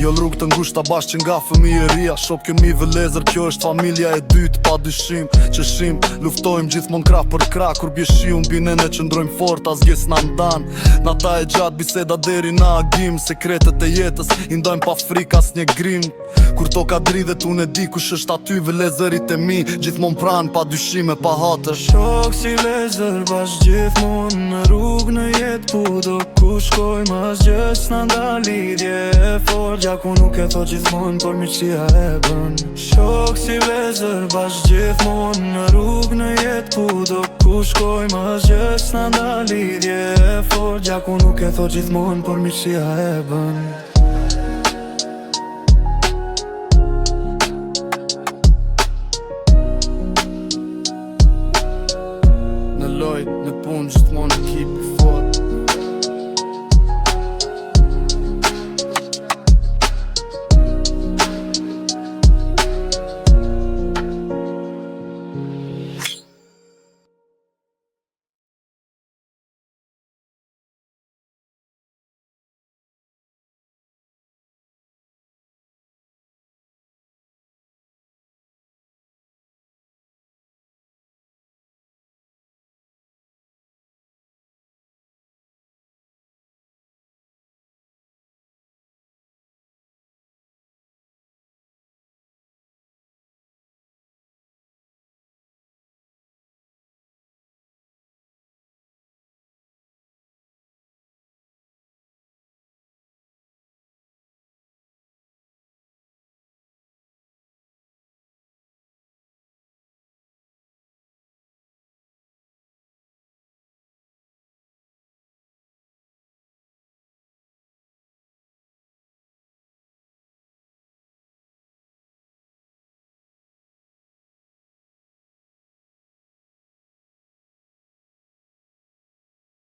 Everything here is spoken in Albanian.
Jo rrugë të ngushta bashkë që nga fëmijëria. Shop kemi vëllezër, kjo është familja e dytë. Pa dyshim që shim, luftojmë gjithmon krah për krah. Kur bje shiu mbine ne qëndrojmë fort, asgjës na ndan. Nata e gjatë biseda deri na agim. Sekretet e jetës i ndojmë pa frikë as një grim. Kur toka dridhet unë e di kush është aty. Vëllezërit e mi gjithmon pran, pa dyshime, pa hatër. Shok si vlezër bashkë gjithmon në rrugë në jetë. Ku do ku shkojmë asgjës na nda lidhje e fort. Gjaku nuk e thot gjithmon, por miqësia e bën. Shok si vlezër bashkë gjithmon në rrugë në jetë. Ku do ku shkojmë asgjës na nda lidhje e fort. Gjaku nuk e thot gjithmon, por miqësia e bën. Në loj, në punë gjithmon